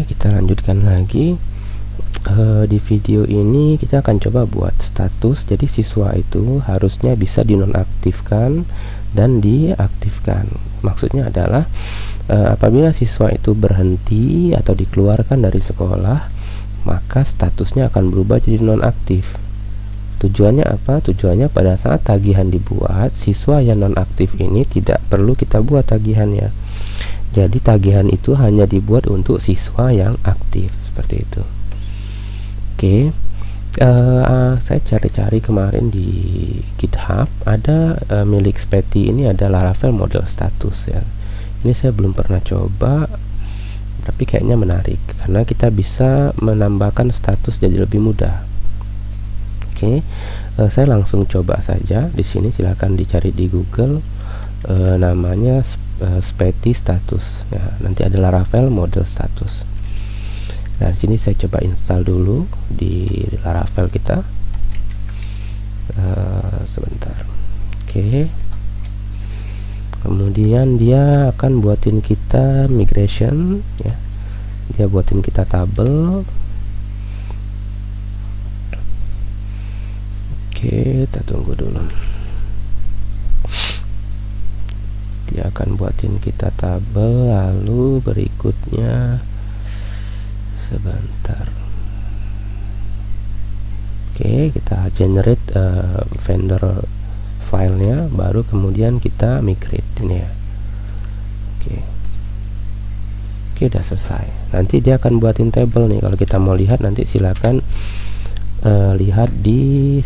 kita lanjutkan lagi. Di video ini kita akan coba buat status. Jadi siswa itu harusnya bisa dinonaktifkan dan diaktifkan. Maksudnya adalah apabila siswa itu berhenti atau dikeluarkan dari sekolah, maka statusnya akan berubah jadi nonaktif. Tujuannya apa? Tujuannya pada saat tagihan dibuat, siswa yang nonaktif ini tidak perlu kita buat tagihannya. Jadi tagihan itu hanya dibuat untuk siswa yang aktif, seperti itu. Oke, saya cari-cari kemarin di GitHub ada milik Speti ini, ada Laravel model status ya. Ini saya belum pernah coba, tapi kayaknya menarik karena kita bisa menambahkan status jadi lebih mudah. Oke, saya langsung coba saja. Di sini silahkan dicari di Google, namanya Speti status. Ya, nanti ada Laravel model status. Nah, di sini saya coba install dulu di Laravel kita. Sebentar. Oke. Kemudian dia akan buatin kita migration, ya. Dia buatin kita tabel. Oke, kita tunggu dulu. Dia akan buatin kita tabel, lalu berikutnya sebentar. Oke, kita generate vendor filenya, baru kemudian kita migrate ini ya. Oke, udah selesai. Nanti dia akan buatin table nih. Kalau kita mau lihat nanti silakan lihat di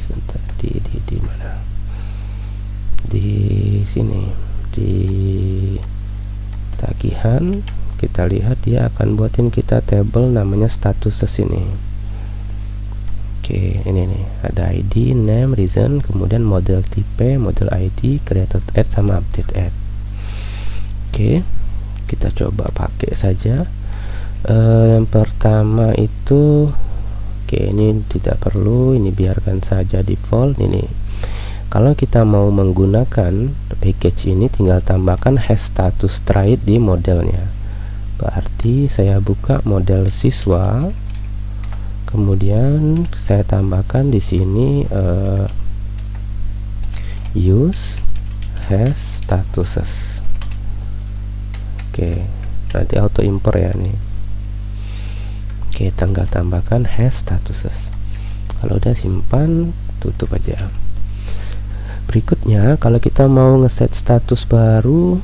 mana? Di sini di tagihan. Kita lihat dia akan buatin kita table namanya status sini. Oke, ini nih ada ID, name, reason, kemudian model tipe, model ID, created add sama update add. Oke, kita coba pakai saja. Yang pertama itu, oke, ini tidak perlu, ini biarkan saja default. Ini kalau kita mau menggunakan package ini, tinggal tambahkan hash status trait di modelnya. Berarti saya buka model siswa, kemudian saya tambahkan di sini use hash statuses. Oke, nanti auto import ya nih. Oke, tinggal tambahkan hash statuses. Kalau udah simpan, tutup aja. Berikutnya, kalau kita mau ngeset status baru,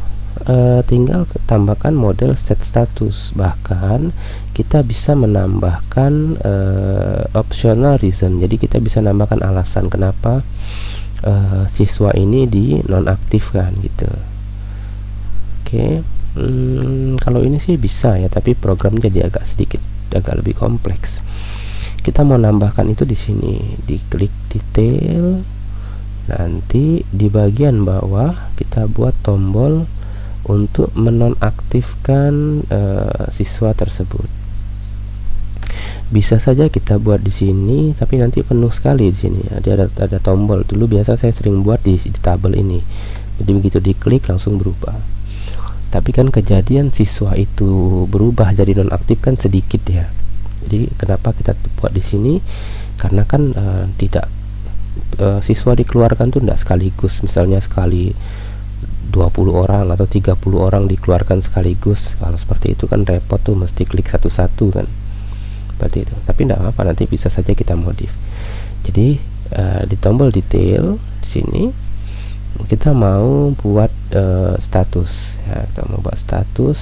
tinggal tambahkan model set status. Bahkan kita bisa menambahkan optional reason. Jadi kita bisa nambahkan alasan kenapa siswa ini dinonaktifkan gitu. Oke, kalau ini sih bisa ya, tapi programnya jadi agak lebih kompleks. Kita mau nambahkan itu di sini, diklik detail. Nanti di bagian bawah kita buat tombol untuk menonaktifkan siswa tersebut. Bisa saja kita buat di sini, tapi nanti penuh sekali di sini. Ada tombol. Dulu biasa saya sering buat di tabel ini. Jadi begitu diklik langsung berubah. Tapi kan kejadian siswa itu berubah jadi nonaktif kan sedikit ya. Jadi kenapa kita buat di sini? Karena kan tidak siswa dikeluarkan tuh tidak sekaligus. Misalnya sekali 20 orang atau 30 orang dikeluarkan sekaligus. Kalau seperti itu kan repot tuh, mesti klik satu-satu kan, seperti itu. Tapi tidak apa-apa, nanti bisa saja kita modif. Jadi di tombol detail di sini kita mau buat status ya. Kita mau buat status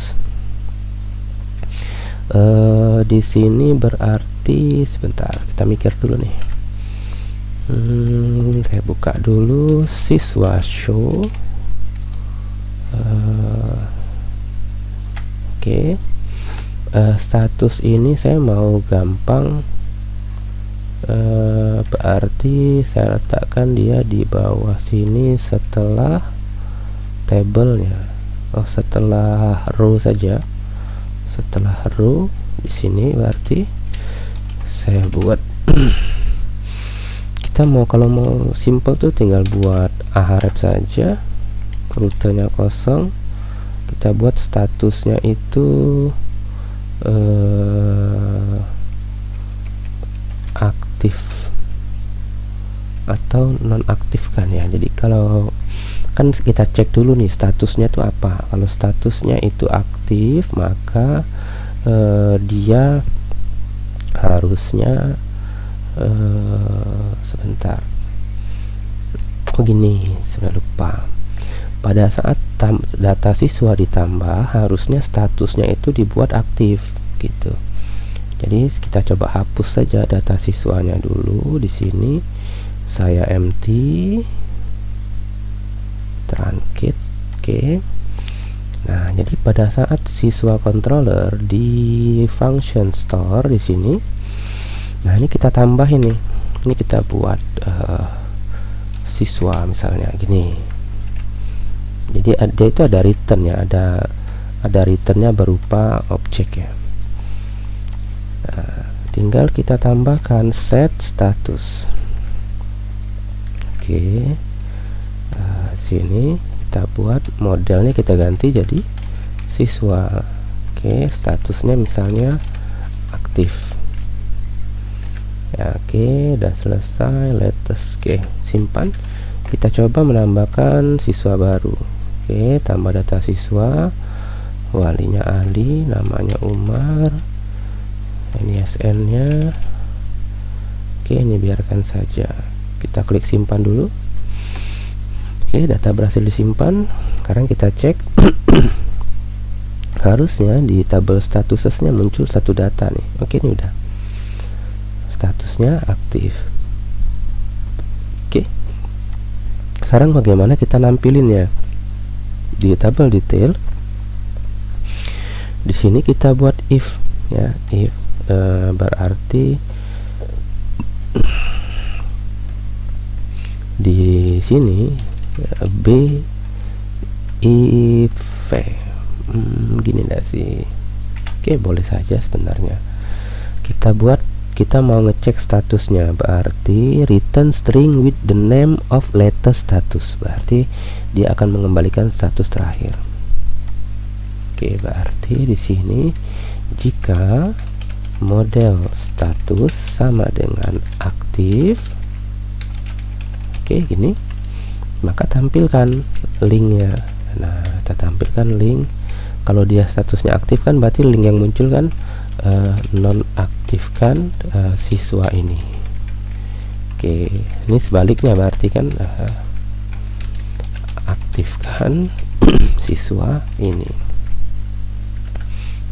di sini, berarti sebentar kita mikir dulu nih. Saya buka dulu siswa show. Oke, status ini saya mau gampang, berarti saya letakkan dia di bawah sini setelah tabelnya. Setelah row saja, setelah row di sini berarti saya buat kita mau, kalau mau simple tuh tinggal buat ahref saja, rutenya kosong. Kita buat statusnya itu atau nonaktifkan ya. Jadi kalau kan kita cek dulu nih statusnya itu apa. Kalau statusnya itu aktif, maka dia harusnya sebentar, begini, sudah lupa. Pada saat data siswa ditambah, harusnya statusnya itu dibuat aktif gitu. Jadi kita coba hapus saja data siswanya dulu. Di sini saya empty truncate. Oke. Nah, jadi pada saat siswa controller di function store di sini, nah ini kita tambah ini kita buat siswa misalnya gini. Jadi dia itu ada return ya, ada returnnya berupa objek ya. Nah, tinggal kita tambahkan set status. Oke. Sini kita buat modelnya, kita ganti jadi siswa. Oke, statusnya misalnya aktif ya. Oke, udah selesai, latest. Oke, simpan. Kita coba menambahkan siswa baru. Oke, tambah data siswa, walinya Ali, namanya Umar, ini SN nya. Oke, ini biarkan saja, kita klik simpan dulu. Oke, data berhasil disimpan. Sekarang kita cek. Harusnya di tabel statusnya muncul satu data nih. Oke, ini udah statusnya aktif. Oke, sekarang bagaimana kita nampilinnya di tabel detail. Di sini kita buat if ya, if berarti di sini B if gini enggak sih? Oke, boleh saja sebenarnya. Kita mau ngecek statusnya, berarti return string with the name of latest status, berarti dia akan mengembalikan status terakhir. Oke, berarti di sini jika model status sama dengan aktif, oke gini, maka tampilkan linknya. Nah, kita tampilkan link. Kalau dia statusnya aktif kan berarti link yang muncul kan nonaktifkan siswa ini. Oke, ini sebaliknya berarti kan aktifkan siswa ini.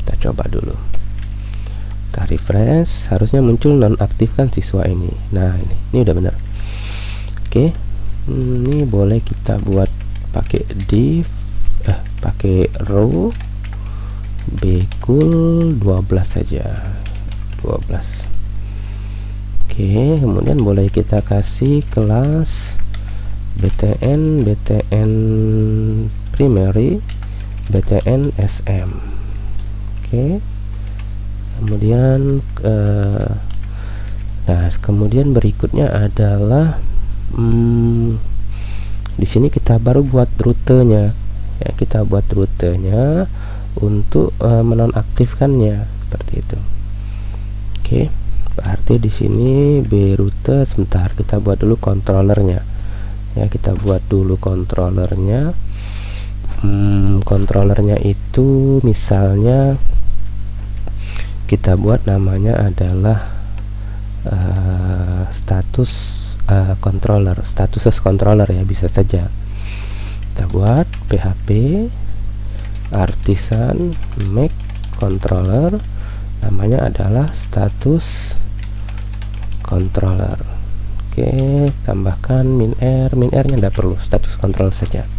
Kita coba dulu, kita refresh, harusnya muncul nonaktifkan siswa ini. Nah, ini udah benar. Oke, ini boleh kita buat pakai div, pakai row bcool 12 saja, 12. Oke, kemudian boleh kita kasih kelas btn primary, btn sm. Oke, kemudian nah kemudian berikutnya adalah di sini kita baru buat rutenya ya, kita buat rutenya untuk menonaktifkannya seperti itu. Oke, berarti di sini B rute, sebentar kita buat dulu controllernya ya, kita buat dulu controllernya. Controllernya itu misalnya kita buat namanya adalah status controller, status controller ya, bisa saja kita buat php artisan make controller, namanya adalah status controller. Oke, tambahkan min r nya tidak perlu, status controller saja.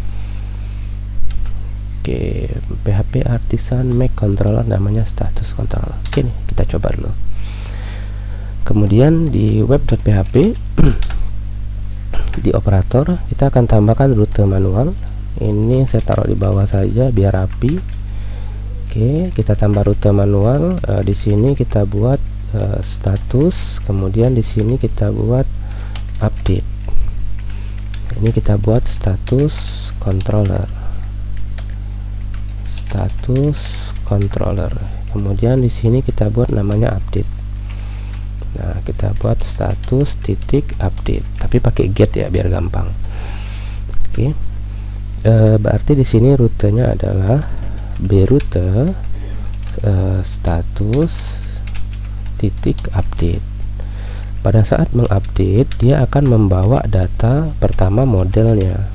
Oke, php artisan make controller, namanya status controller. Oke, nih kita coba dulu. Kemudian di web.php di operator kita akan tambahkan rute manual. Ini saya taruh di bawah saja biar rapi. Oke, kita tambah rute manual. Di sini kita buat status, kemudian di sini kita buat update. Ini kita buat status controller, status controller. Kemudian di sini kita buat namanya update. Nah, kita buat status titik update, tapi pakai get ya biar gampang. Oke. Berarti di sini rutenya adalah brute status titik update. Pada saat mengupdate, dia akan membawa data pertama modelnya.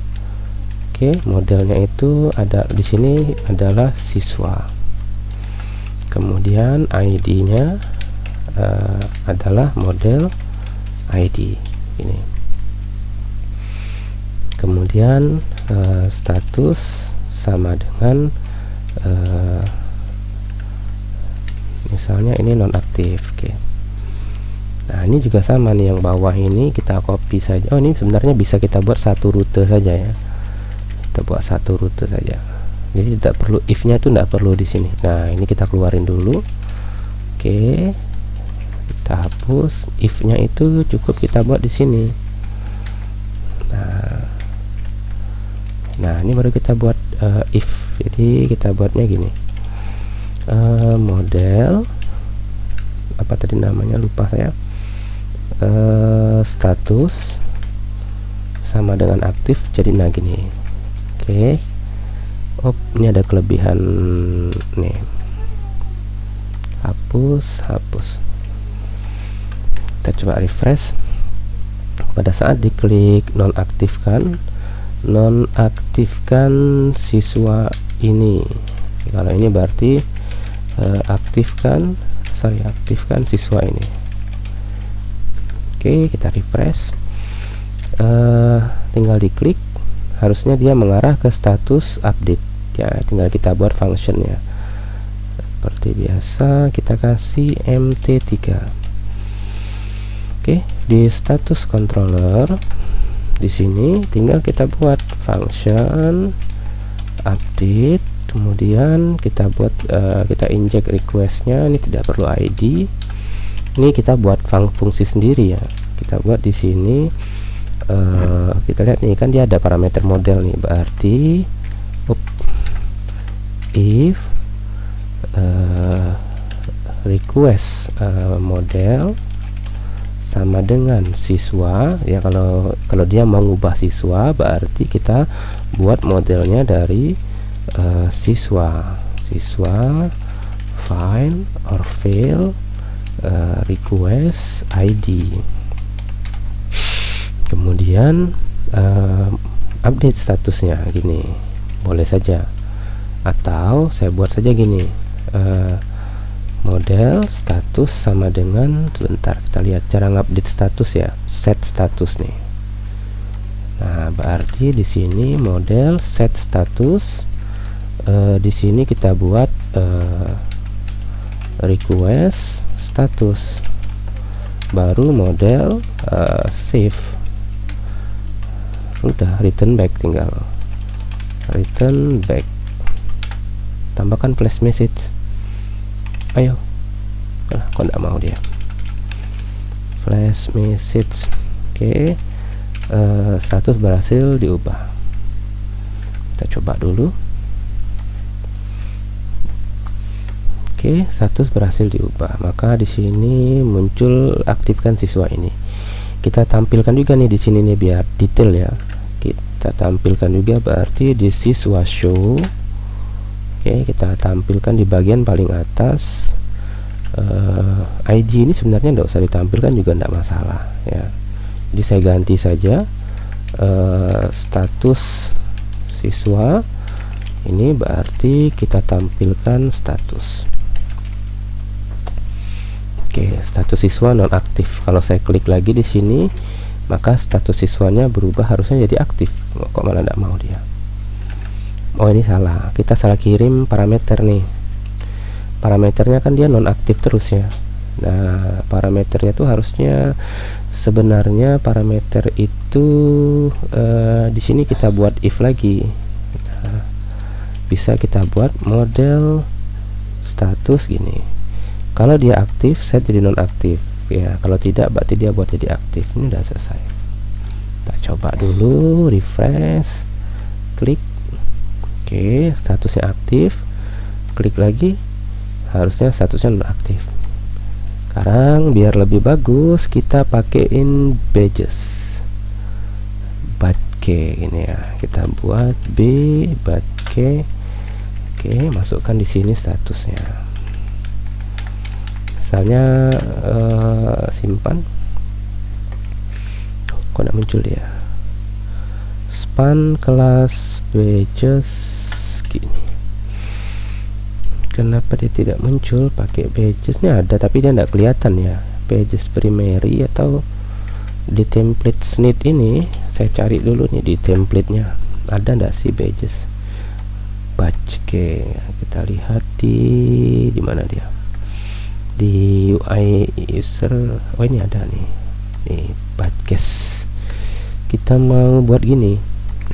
Oke, modelnya itu ada di sini adalah siswa. Kemudian ID-nya adalah model ID ini. Kemudian status sama dengan misalnya ini nonaktif. Oke. Nah, ini juga sama nih, yang bawah ini kita copy saja. Oh, ini sebenarnya bisa kita buat satu rute saja ya. Kita buat satu rute saja. Jadi tidak perlu if-nya, itu tidak perlu di sini. Nah, ini kita keluarin dulu. Oke. Kita hapus if-nya, itu cukup kita buat di sini. Nah, ini baru kita buat if. Jadi kita buatnya gini. Model apa tadi namanya, lupa saya. Status sama dengan aktif, jadi nah gini. Oke. Oh, ini ada kelebihan nih. Hapus. Kita coba refresh. Pada saat diklik nonaktifkan siswa ini. Kalau ini berarti aktifkan siswa ini. Oke, kita refresh. Tinggal diklik, harusnya dia mengarah ke status update ya. Tinggal kita buat functionnya seperti biasa, kita kasih mt3. Oke, di status controller di sini tinggal kita buat function update, kemudian kita buat kita inject requestnya. Ini tidak perlu ID, ini kita buat fungsi sendiri ya. Kita buat di sini. Kita lihat nih, kan dia ada parameter model nih, berarti if request model sama dengan siswa ya. Kalau dia mau ngubah siswa, berarti kita buat modelnya dari siswa find or fail request ID. Kemudian update statusnya gini, boleh saja, atau saya buat saja gini, model status sama dengan, sebentar kita lihat cara ngupdate status ya, set status nih. Nah, berarti di sini model set status, di sini kita buat request status, baru model save. Udah, return back, tinggal return back, tambahkan flash message. Ayo, kok enggak mau dia flash message. Oke. Status berhasil diubah. Kita coba dulu. Oke, status berhasil diubah. Maka di sini muncul aktifkan siswa ini. Kita tampilkan juga nih di sini nih biar detail ya. Kita tampilkan juga, berarti di siswa show. Oke, kita tampilkan di bagian paling atas. ID ini sebenarnya tidak usah ditampilkan juga, tidak masalah ya. Jadi saya ganti saja status siswa ini, berarti kita tampilkan status. Oke, status siswa nonaktif. Kalau saya klik lagi di sini, maka status siswanya berubah, harusnya jadi aktif. Kok malah tidak mau dia? Oh, ini salah, kita salah kirim parameter nih. Parameternya kan dia nonaktif terus ya. Nah, parameternya tuh harusnya, sebenarnya parameter itu di sini kita buat if lagi. Nah, bisa kita buat model status gini. Kalau dia aktif, set jadi nonaktif ya. Kalau tidak, berarti dia buat jadi aktif. Ini udah selesai. Kita coba dulu, refresh, klik. Oke, statusnya aktif. Klik lagi, harusnya statusnya nonaktif. Sekarang biar lebih bagus kita pakein badges, badge ini ya, kita buat b badge. Oke, masukkan di sini statusnya, misalnya simpan. Kok tidak muncul ya, span kelas badges gini. Kenapa dia tidak muncul? Pakai badgesnya ada tapi dia tidak kelihatan ya, badges primary atau di template snit ini. Saya cari dulu nih di templatenya, ada ndak sih badges badge. Oke, kita lihat di mana dia, di UI user. Oh ini ada nih, badges. Kita mau buat gini.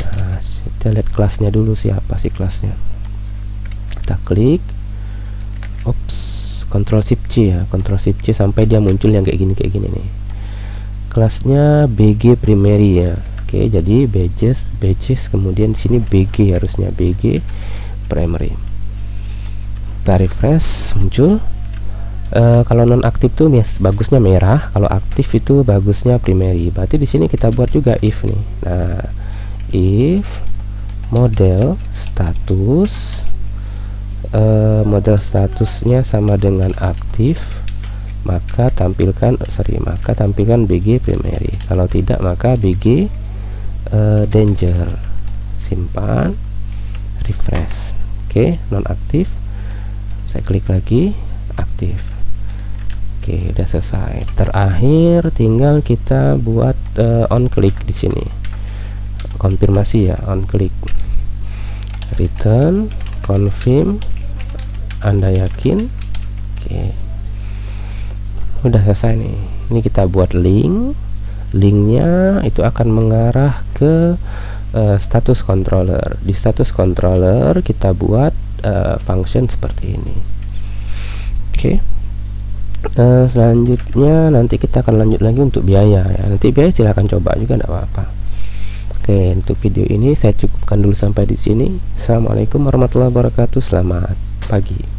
Nah, kita lihat kelasnya dulu, siapa sih kelasnya. Kita klik, Ctrl Shift C ya, Ctrl Shift C sampai dia muncul yang kayak gini nih. Kelasnya BG primary ya. Oke, jadi badges kemudian di sini BG, harusnya BG primary. Kita refresh, muncul. Kalau non aktif tuh bagusnya merah, kalau aktif itu bagusnya primary. Berarti di sini kita buat juga if nih. Nah, if model status, model statusnya sama dengan aktif, maka tampilkan BG primary. Kalau tidak maka BG danger. Simpan, refresh. Oke, non aktif. Saya klik lagi, aktif. Oke, udah selesai. Terakhir tinggal kita buat on click di sini. Konfirmasi ya, on click. Return, confirm, Anda yakin. Oke. Udah selesai nih. Ini kita buat link. Linknya itu akan mengarah ke status controller. Di status controller kita buat function seperti ini. Oke. Selanjutnya nanti kita akan lanjut lagi untuk biaya ya. Nanti biaya silahkan coba juga, tidak apa-apa. Oke, untuk video ini saya cukupkan dulu sampai di sini. Assalamualaikum warahmatullahi wabarakatuh. Selamat pagi.